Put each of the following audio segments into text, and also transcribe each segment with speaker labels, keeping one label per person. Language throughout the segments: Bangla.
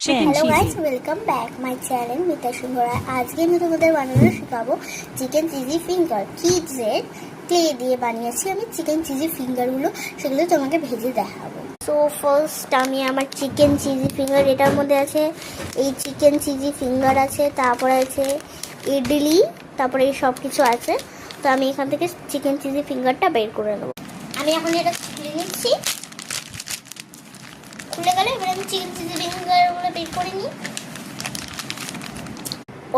Speaker 1: Hello guys, welcome back my channel Mita Singhara. আজকে আমি তোমাদের বানানো শেখাবো চিকেন চিজি ফিঙ্গার। কিডসের ক্লে দিয়ে বানিয়েছি আমি চিকেন চিজি ফিঙ্গারগুলো, সেগুলো তোমাকে ভেজে দেখাবো। সো ফার্স্ট আমি আমার চিকেন চিজি ফিঙ্গার, এটার মধ্যে আছে এই চিকেন চিজি ফিঙ্গার আছে, তারপরে আছে ইডলি, তারপরে এই সব কিছু আছে। তো আমি এখান থেকে চিকেন চিজি ফিঙ্গারটা বের করে নেবো। আমি এখন এটা খুলে নিচ্ছি। খুলে গেলে এবার আমি চিকেন চিজি ফিঙ্গারগুলো বের করে নিই।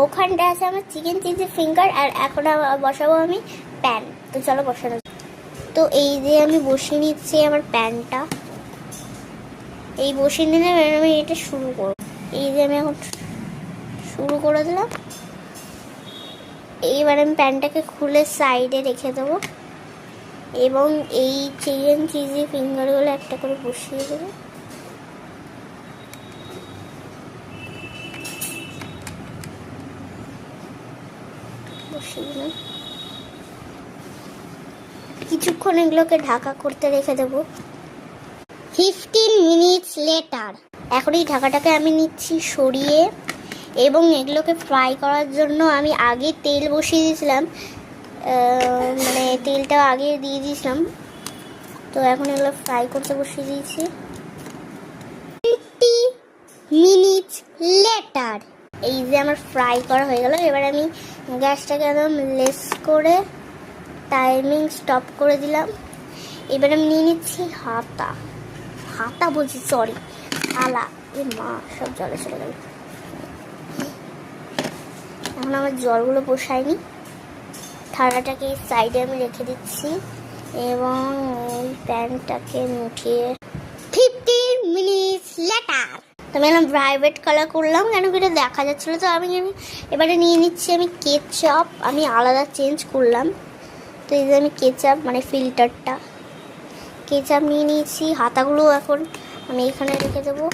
Speaker 1: ওখানটা আছে আমার চিকেন চিজি ফিঙ্গার, আর এখন বসাবো আমি প্যান। তো চলো বসানো। তো এই যে আমি বসিয়ে নিচ্ছি আমার প্যানটা, এই বসিয়ে নিলে আমি এটা শুরু করব। এই যে আমি এখন শুরু করে দিলাম। এইবার আমি প্যানটাকে খুলে সাইডে রেখে দেবো এবং এই চিকেন চিজি ফিঙ্গারগুলো একটা করে বসিয়ে দেবো। কিছুক্ষণ এগুলোকে ঢাকা করতে রেখে দেবো। 15 মিনিটস লেটার। এখন এই ঢাকাটাকে আমি নিচ্ছি সরিয়ে, এবং এগুলোকে ফ্রাই করার জন্য আমি আগে তেল বসিয়ে দিয়েছিলাম, মানে তেলটা আগে দিয়ে দিয়েছিলাম। তো এখন এগুলো ফ্রাই করতে বসিয়ে দিয়েছি। 20 মিনিটস লেটার। এই যে আমার ফ্রাই করা হয়ে গেল। এবার আমি গ্যাসটাকে একদম লেস করে টাইমিং স্টপ করে দিলাম। এবার আমি নিয়ে নিচ্ছি হাতা বলছি, সরি, থালা। এ মা, সব জলে চলে গেল। এখন আমার জলগুলো পোষায়নি। থালাটাকে এই সাইডে আমি রেখে দিচ্ছি এবং এই প্যানটাকে উঠিয়ে 15 মিনিটস লেটার। তো আমি এলাম প্রাইভেট কালার করলাম কেন কি এটা দেখা যাচ্ছিলো। তো আমি এবারে নিয়ে নিচ্ছি আমি কেচাপ। আমি আলাদা চেঞ্জ করলাম। তো এই যে আমি কেচাপ মানে ফিল্টারটা কেচাপ নিয়ে নিয়েছি। হাতাগুলো এখন আমি এখানে রেখে দেবো,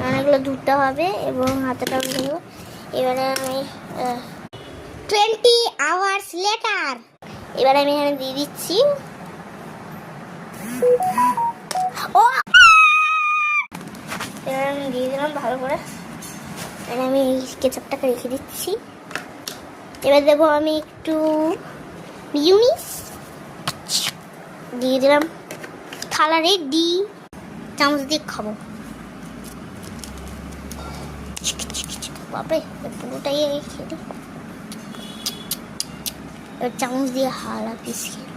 Speaker 1: অনেকগুলো ধুতে হবে এবং হাতাটাও রেখে দেবো। এবারে আমি 20 আওয়ার্স লেটার। এবারে আমি এখানে দিয়ে দিচ্ছি এবার আমি দিয়ে দিলাম ভালো করে। এবার আমি এই কেচাপটাকে রেখে দিচ্ছি। এবার দেবো আমি একটু মিউনিস দিয়ে দিলাম। থালা রেডি, চামচ দিয়ে খাবো। বাপরে, পুরোটাই খেয়ে দিই। এবার চামচ দিয়ে হালা পিস খেয়ে